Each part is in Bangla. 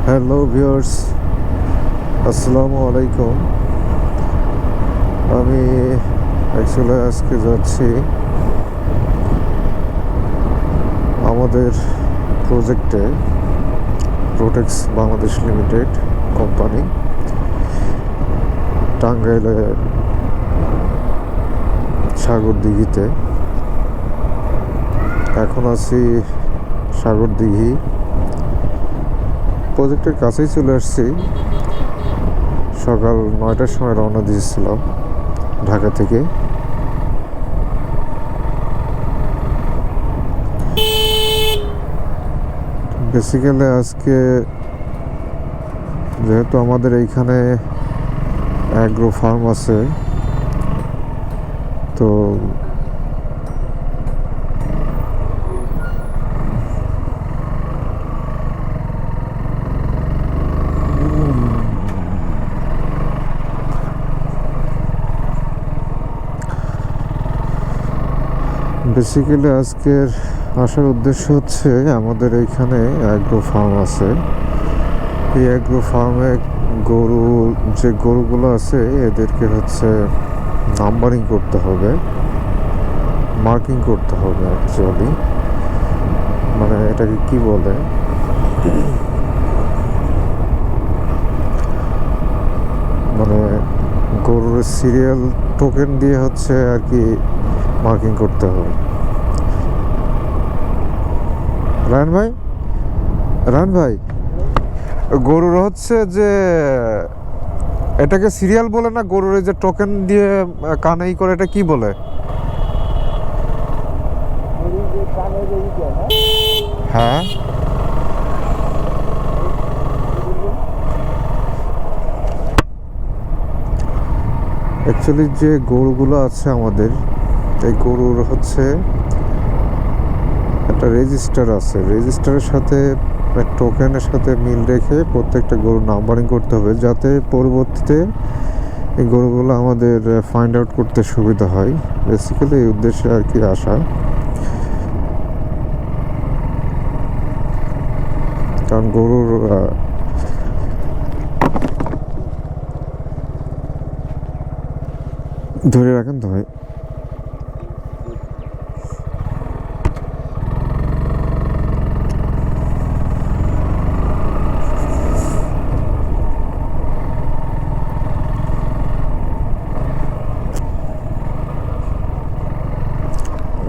হ্যালো ভিউয়ার্স, আসসালামু আলাইকুম। আমি অ্যাকচুয়ালি আজকে যাচ্ছি আমাদের প্রজেক্টে, প্রোটেক্স বাংলাদেশ লিমিটেড কোম্পানি, টাঙ্গাইলে সাগরদিঘিতে। এখন আছি সাগরদিঘি প্রজেক্টের কাছেই চলে আসছি। সকাল 9টার সময় রওনা দিয়েছিলাম ঢাকা থেকে। বেসিক্যালি আজকে যেহেতু আমাদের এইখানে অ্যাগ্রো ফার্ম আছে, তো বেসিক্যালি আজকের আসার উদ্দেশ্য হচ্ছে আমাদের এইখানে অ্যাগ্রো ফার্ম আছে। এই অ্যাগ্রো ফার্মে যে গরুগুলো আছে এদেরকে হচ্ছে নাম্বারিং করতে হবে, মার্কিং করতে হবে। অ্যাকচুয়ালি মানে এটাকে কি বলে, মানে গরুর সিরিয়াল টোকেন দিয়ে হচ্ছে আর কি মার্কিং করতে হবে। রায়ন ভাই, গরুর হচ্ছে যে এটাকে সিরিয়াল বলে না, গরুর যে টোকেন দিয়ে কানেই করে, এটা কি বলে? হ্যাঁ, অ্যাকচুয়ালি যে গরুগুলো আছে আমাদের, এই গরুর হচ্ছে একটা রেজিস্টার আছে। রেজিস্টারের সাথে টোকেনের সাথে মিল রেখে প্রত্যেকটা গরু নাম্বারিং করতে হবে, যাতে পরবর্তীতে এই গরুগুলো আমাদের ফাইন্ড আউট করতে সুবিধা হয়। বেসিক্যালি এই উদ্দেশ্যে আর কি আসা। কারণ গরুর ধরে রাখেন তো ভাই।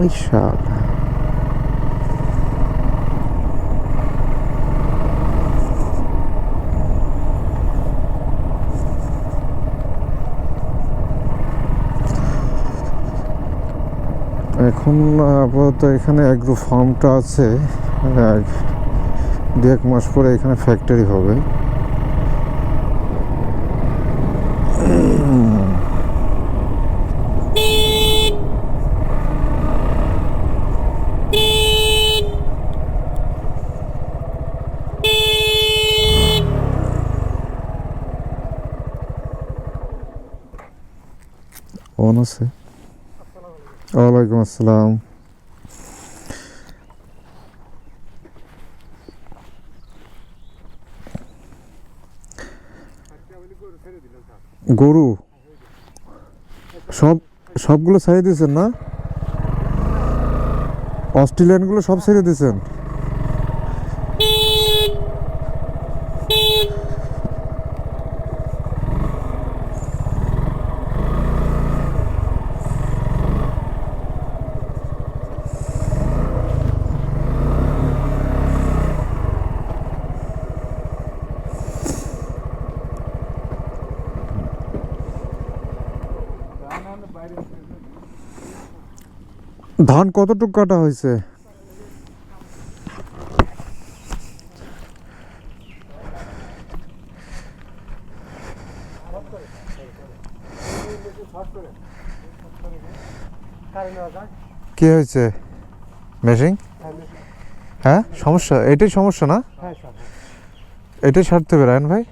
ইনশাআল্লাহ এখন আপাতত এখানে অ্যাগ্রো ফার্মটা আছে। 2-1 মাস পরে এখানে ফ্যাক্টরি হবে। অন আছে। ওয়ালাইকুম আসসালাম। গরু সবগুলো ছেড়ে দিয়েছেন না? অস্ট্রেলিয়ানগুলো সব ছেড়ে দিয়েছেন? ধান কতটুকু কাটা হয়েছে? কি হয়েছে? মেশিং? হ্যাঁ, সমস্যা এটাই সমস্যা না? এটাই সারতে হবে রায়ন ভাই।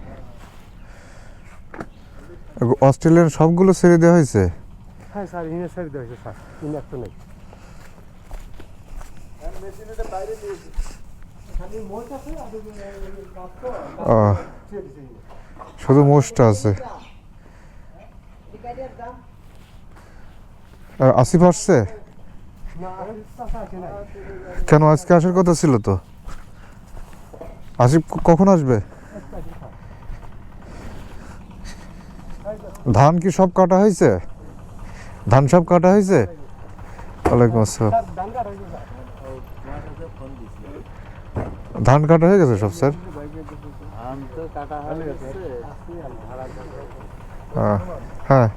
অস্ট্রেলিয়ান সবগুলো ছেড়ে দেওয়া হয়েছে? হ্যাঁ স্যার, ইনে ছেড়ে দেওয়া হয়েছে স্যার, ইনে একটা নেই। মেশিনটা বাইরে নিয়েছি। আহ, শুধু মোষটা আছে। আর আসিফ আসছে? কেন আজকে আসার কথা ছিল তো? আসিফ কখন আসবে? ধান কি সব কাটা হয়েছে? ধান সব কাটা হয়েছে? ওয়ালাইকুম আসসালাম। ধান কাটা হয়ে গেছে সব স্যার? হ্যাঁ